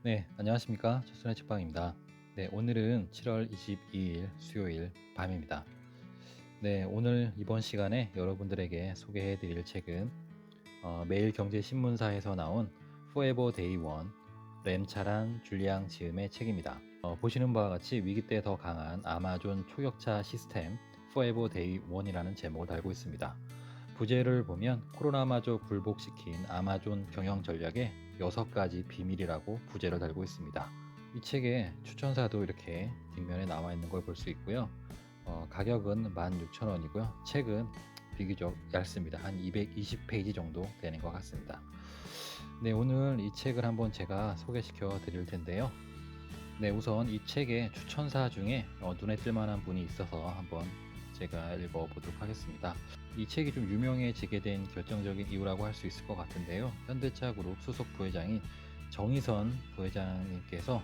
네, 안녕하십니까. 조선의 책방입니다. 네, 오늘은 7월 22일 수요일 밤입니다. 네, 오늘 이번 시간에 여러분들에게 소개해 드릴 책은 매일경제신문사에서 나온 Forever Day One, 램차란 줄리앙 지음의 책입니다. 보시는 바와 같이 위기 때 더 강한 아마존 초격차 시스템 Forever Day One이라는 제목을 달고 있습니다. 부제를 보면 코로나마저 굴복시킨 아마존 경영 전략의 6가지 비밀이라고 부제를 달고 있습니다. 이 책의 추천사도 이렇게 뒷면에 나와 있는 걸 볼 수 있고요. 가격은 16,000원이고요. 책은 비교적 얇습니다. 한 220페이지 정도 되는 것 같습니다. 네, 오늘 이 책을 한번 제가 소개시켜 드릴 텐데요. 네, 우선 이 책의 추천사 중에 눈에 띌 만한 분이 있어서 한번 제가 읽어보도록 하겠습니다. 이 책이 좀 유명해지게 된 결정적인 이유라고 할 수 있을 것 같은데요. 현대차그룹 수석 부회장인 정의선 부회장님께서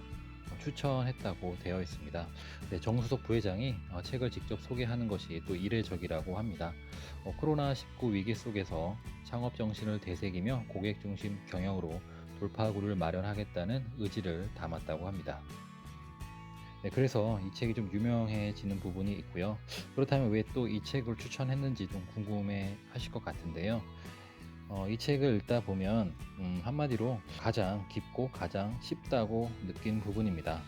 추천했다고 되어 있습니다. 네, 정수석 부회장이 책을 직접 소개하는 것이 또 이례적이라고 합니다. 코로나19 위기 속에서 창업 정신을 되새기며 고객 중심 경영으로 돌파구를 마련하겠다는 의지를 담았다고 합니다. 네, 그래서 이 책이 좀 유명해지는 부분이 있고요. 그렇다면 왜 또 이 책을 추천했는지 좀 궁금해 하실 것 같은데요. 이 책을 읽다 보면 한마디로 가장 깊고 가장 쉽다고 느낀 부분입니다.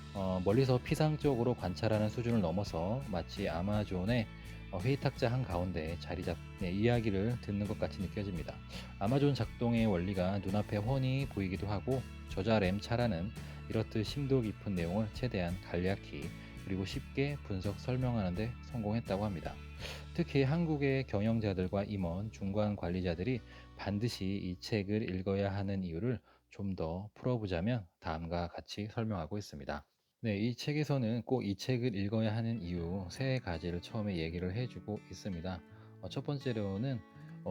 멀리서 피상적으로 관찰하는 수준을 넘어서 마치 아마존의 회의탁자 한가운데 자리 잡는 이야기를 듣는 것 같이 느껴집니다. 아마존 작동의 원리가 눈앞에 훤히 보이기도 하고 저자 램 차라는 이렇듯 심도 깊은 내용을 최대한 간략히 그리고 쉽게 분석 설명하는 데 성공했다고 합니다. 특히 한국의 경영자들과 임원, 중간 관리자들이 반드시 이 책을 읽어야 하는 이유를 좀 더 풀어보자면 다음과 같이 설명하고 있습니다. 네, 이 책에서는 꼭 이 책을 읽어야 하는 이유 3가지를 처음에 얘기를 해주고 있습니다. 첫 번째로는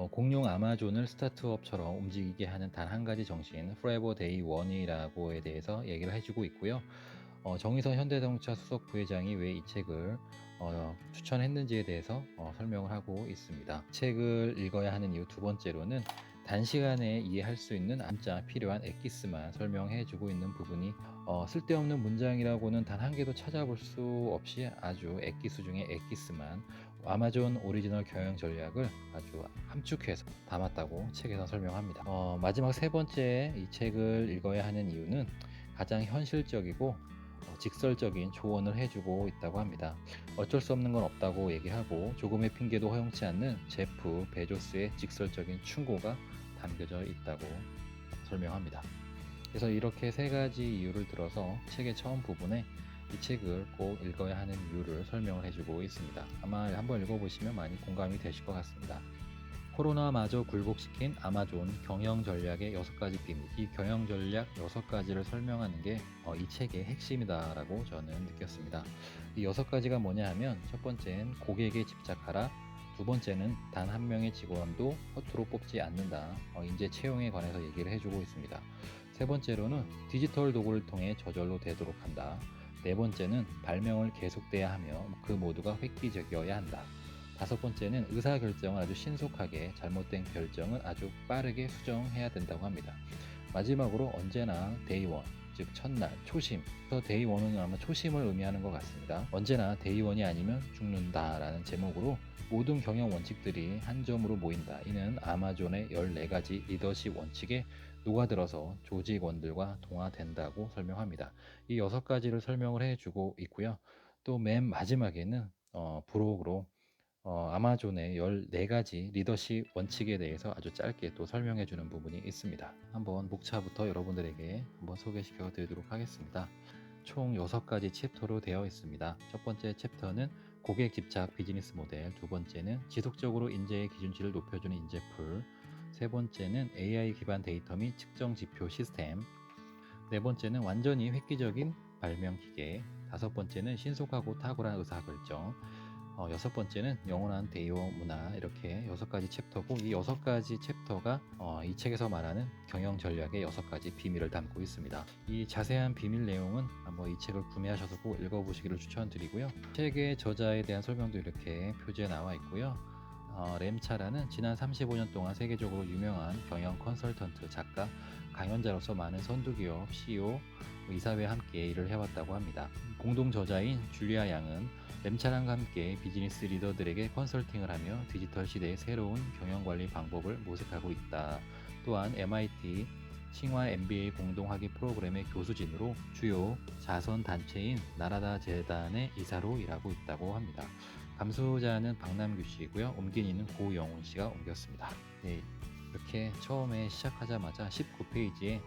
공룡 아마존을 스타트업처럼 움직이게 하는 단 한 가지 정신, Forever Day One이라고에 대해서 얘기를 해주고 있고요. 정의선 현대자동차 수석 부회장이 왜 이 책을 추천했는지에 대해서 설명을 하고 있습니다. 책을 읽어야 하는 이유 두 번째로는 단시간에 이해할 수 있는 암자 필요한 엑기스만 설명해 주고 있는 부분이 쓸데없는 문장이라고는 단 한 개도 찾아볼 수 없이 아주 엑기스 중에 엑기스만 아마존 오리지널 경영 전략을 아주 함축해서 담았다고 책에서 설명합니다. 마지막 세 번째 이 책을 읽어야 하는 이유는 가장 현실적이고 직설적인 조언을 해주고 있다고 합니다. 어쩔 수 없는 건 없다고 얘기하고 조금의 핑계도 허용치 않는 제프 베조스의 직설적인 충고가 담겨져 있다고 설명합니다. 그래서 이렇게 3가지 이유를 들어서 책의 처음 부분에 이 책을 꼭 읽어야 하는 이유를 설명을 해주고 있습니다. 아마 한번 읽어보시면 많이 공감이 되실 것 같습니다. 코로나마저 굴복시킨 아마존 경영 전략의 6가지 비밀. 이 경영 전략 6가지를 설명하는 게 이 책의 핵심이다라고 저는 느꼈습니다. 이 6가지가 뭐냐 하면 첫 번째는 고객에 집착하라. 두 번째는 단 한 명의 직원도 허투루 뽑지 않는다. 인재 채용에 관해서 얘기를 해주고 있습니다. 세 번째로는 디지털 도구를 통해 저절로 되도록 한다. 네 번째는 발명을 계속돼야 하며 그 모두가 획기적이어야 한다. 다섯 번째는 의사결정을 아주 신속하게 잘못된 결정을 아주 빠르게 수정해야 된다고 합니다. 마지막으로 언제나 데이원, 즉 첫날, 초심. 데이원은 아마 초심을 의미하는 것 같습니다. 언제나 데이원이 아니면 죽는다라는 제목으로 모든 경영 원칙들이 한 점으로 모인다. 이는 아마존의 14가지 리더십 원칙에 녹아들어서 조직원들과 동화된다고 설명합니다. 이 6가지를 설명을 해주고 있고요. 또 맨 마지막에는 브록으로 아마존의 14가지 리더십 원칙에 대해서 아주 짧게 또 설명해 주는 부분이 있습니다. 한번 목차부터 여러분들에게 한번 소개시켜 드리도록 하겠습니다. 총 6가지 챕터로 되어 있습니다. 첫 번째 챕터는 고객 집착 비즈니스 모델, 두 번째는 지속적으로 인재의 기준치를 높여주는 인재풀, 세 번째는 AI 기반 데이터 및 측정 지표 시스템, 네 번째는 완전히 획기적인 발명 기계, 다섯 번째는 신속하고 탁월한 의사결정, 여섯 번째는 영원한 대여 문화. 이렇게 6가지 챕터고 이 6가지 챕터가 이 책에서 말하는 경영 전략의 6가지 비밀을 담고 있습니다. 이 자세한 비밀 내용은 한번 이 책을 구매하셔서 꼭 읽어보시기를 추천드리고요. 책의 저자에 대한 설명도 이렇게 표지에 나와 있고요. 램차라는 지난 35년 동안 세계적으로 유명한 경영 컨설턴트 작가 강연자로서 많은 선두기업 CEO, 이사회와 함께 일을 해왔다고 합니다. 공동 저자인 줄리아 양은 램차랑과 함께 비즈니스 리더들에게 컨설팅을 하며 디지털 시대의 새로운 경영관리 방법을 모색하고 있다. 또한 MIT 칭화 MBA 공동학위 프로그램의 교수진으로 주요 자선단체인 나라다 재단의 이사로 일하고 있다고 합니다. 감수자는 박남규 씨이고요. 옮긴이는 고영훈 씨가 옮겼습니다. 네, 이렇게 처음에 시작하자마자 19페이지에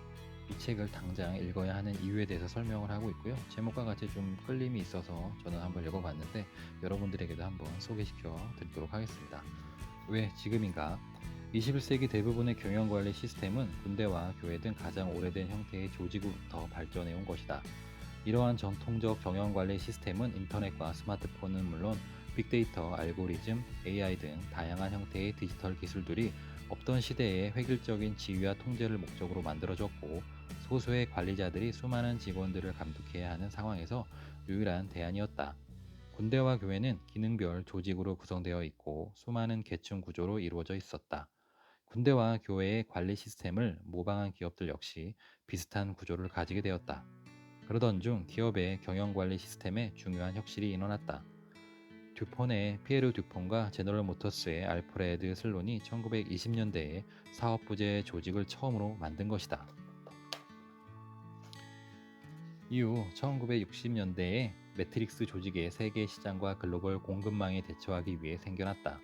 이 책을 당장 읽어야 하는 이유에 대해서 설명을 하고 있고요. 제목과 같이 좀 끌림이 있어서 저는 한번 읽어봤는데 여러분들에게도 한번 소개시켜 드리도록 하겠습니다. 왜 지금인가? 21세기 대부분의 경영관리 시스템은 군대와 교회 등 가장 오래된 형태의 조직으로부터 발전해 온 것이다. 이러한 전통적 경영관리 시스템은 인터넷과 스마트폰은 물론 빅데이터, 알고리즘, AI 등 다양한 형태의 디지털 기술들이 없던 시대에 획일적인 지휘와 통제를 목적으로 만들어졌고 소수의 관리자들이 수많은 직원들을 감독해야 하는 상황에서 유일한 대안이었다. 군대와 교회는 기능별 조직으로 구성되어 있고 수많은 계층 구조로 이루어져 있었다. 군대와 교회의 관리 시스템을 모방한 기업들 역시 비슷한 구조를 가지게 되었다. 그러던 중 기업의 경영관리 시스템에 중요한 혁신이 일어났다. 듀폰의 피에르 듀폰과 제너럴 모터스의 알프레드 슬론이 1920년대에 사업부제 조직을 처음으로 만든 것이다. 이후 1960년대에 매트릭스 조직의 세계 시장과 글로벌 공급망에 대처하기 위해 생겨났다.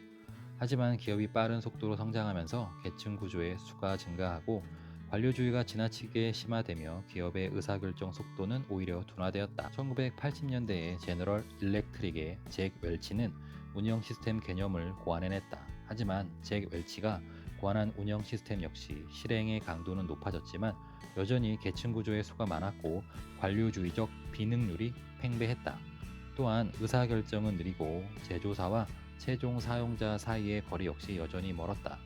하지만 기업이 빠른 속도로 성장하면서 계층 구조의 수가 증가하고 관료주의가 지나치게 심화되며 기업의 의사결정 속도는 오히려 둔화되었다. 1980년대에 제너럴 일렉트릭의 잭 웰치는 운영 시스템 개념을 고안해냈다. 하지만 잭 웰치가 고안한 운영 시스템 역시 실행의 강도는 높아졌지만 여전히 계층 구조의 수가 많았고 관료주의적 비능률이 팽배했다. 또한 의사결정은 느리고 제조사와 최종 사용자 사이의 거리 역시 여전히 멀었다.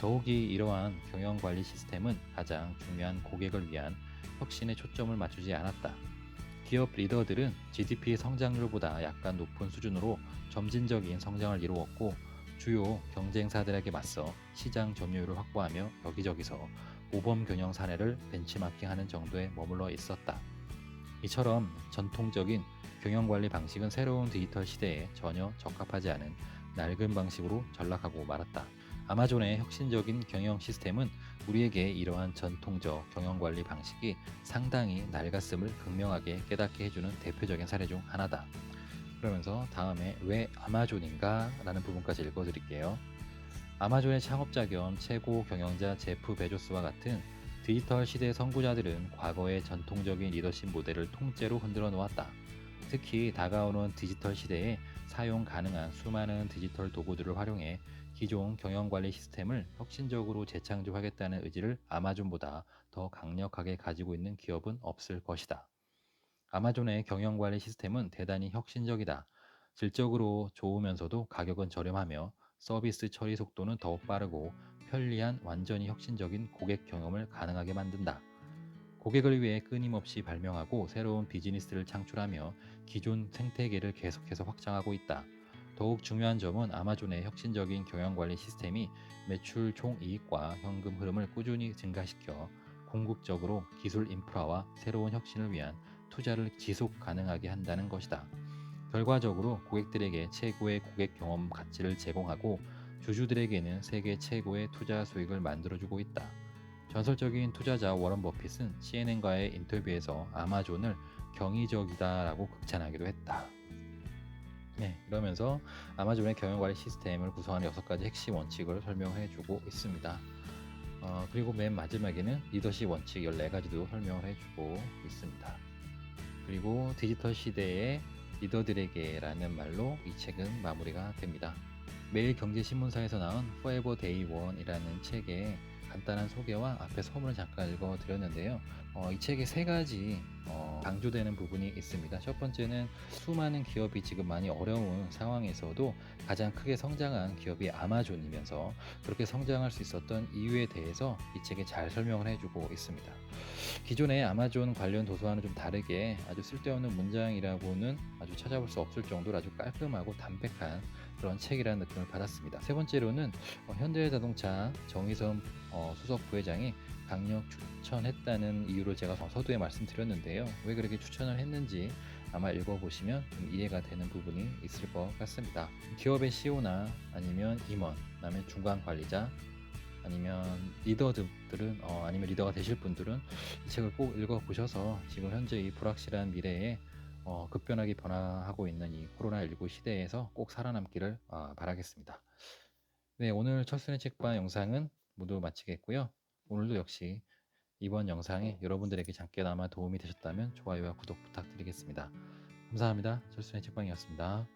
더욱이 이러한 경영관리 시스템은 가장 중요한 고객을 위한 혁신에 초점을 맞추지 않았다. 기업 리더들은 GDP 성장률보다 약간 높은 수준으로 점진적인 성장을 이루었고 주요 경쟁사들에게 맞서 시장 점유율을 확보하며 여기저기서 모범 경영 사례를 벤치마킹하는 정도에 머물러 있었다. 이처럼 전통적인 경영관리 방식은 새로운 디지털 시대에 전혀 적합하지 않은 낡은 방식으로 전락하고 말았다. 아마존의 혁신적인 경영 시스템은 우리에게 이러한 전통적 경영관리 방식이 상당히 낡았음을 극명하게 깨닫게 해주는 대표적인 사례 중 하나다. 그러면서 다음에 왜 아마존인가? 라는 부분까지 읽어드릴게요. 아마존의 창업자 겸 최고 경영자 제프 베조스와 같은 디지털 시대 선구자들은 과거의 전통적인 리더십 모델을 통째로 흔들어 놓았다. 특히 다가오는 디지털 시대에 사용 가능한 수많은 디지털 도구들을 활용해 기존 경영관리 시스템을 혁신적으로 재창조하겠다는 의지를 아마존보다 더 강력하게 가지고 있는 기업은 없을 것이다. 아마존의 경영관리 시스템은 대단히 혁신적이다. 질적으로 좋으면서도 가격은 저렴하며 서비스 처리 속도는 더욱 빠르고 편리한 완전히 혁신적인 고객 경험을 가능하게 만든다. 고객을 위해 끊임없이 발명하고 새로운 비즈니스를 창출하며 기존 생태계를 계속해서 확장하고 있다. 더욱 중요한 점은 아마존의 혁신적인 경영관리 시스템이 매출 총이익과 현금 흐름을 꾸준히 증가시켜 궁극적으로 기술 인프라와 새로운 혁신을 위한 투자를 지속 가능하게 한다는 것이다. 결과적으로 고객들에게 최고의 고객 경험 가치를 제공하고 주주들에게는 세계 최고의 투자 수익을 만들어주고 있다. 전설적인 투자자 워런 버핏은 CNN과의 인터뷰에서 아마존을 경이적이다라고 극찬하기도 했다. 네, 이러면서 아마존의 경영관리 시스템을 구성하는 6가지 핵심 원칙을 설명해주고 있습니다. 그리고 맨 마지막에는 리더십 원칙 14가지도 설명을 해주고 있습니다. 그리고 디지털 시대의 리더들에게라는 말로 이 책은 마무리가 됩니다. 매일 경제신문사에서 나온 Forever Day One이라는 책의 간단한 소개와 앞에 서문을 잠깐 읽어드렸는데요. 이 책에 3가지 강조되는 부분이 있습니다. 첫 번째는 수많은 기업이 지금 많이 어려운 상황에서도 가장 크게 성장한 기업이 아마존이면서 그렇게 성장할 수 있었던 이유에 대해서 이 책에 잘 설명을 해주고 있습니다. 기존의 아마존 관련 도서와는 좀 다르게 아주 쓸데없는 문장이라고는 아주 찾아볼 수 없을 정도로 아주 깔끔하고 담백한 그런 책이라는 느낌을 받았습니다. 세 번째로는 현대자동차 정의선 수석 부회장이 강력 추천했다는 이유를 제가 서두에 말씀드렸는데요. 왜 그렇게 추천을 했는지 아마 읽어보시면 좀 이해가 되는 부분이 있을 것 같습니다. 기업의 CEO나 아니면 임원, 그다음에 중간 관리자, 아니면 리더들은 아니면 리더가 되실 분들은 이 책을 꼭 읽어보셔서 지금 현재 이 불확실한 미래에 급변하게 변화하고 있는 이 코로나19 시대에서 꼭 살아남기를 바라겠습니다. 네, 오늘 철순의 책방 영상은 모두 마치겠고요. 오늘도 역시 이번 영상이 여러분들에게 잠깐나마 도움이 되셨다면 좋아요와 구독 부탁드리겠습니다. 감사합니다. 철순의 책방이었습니다.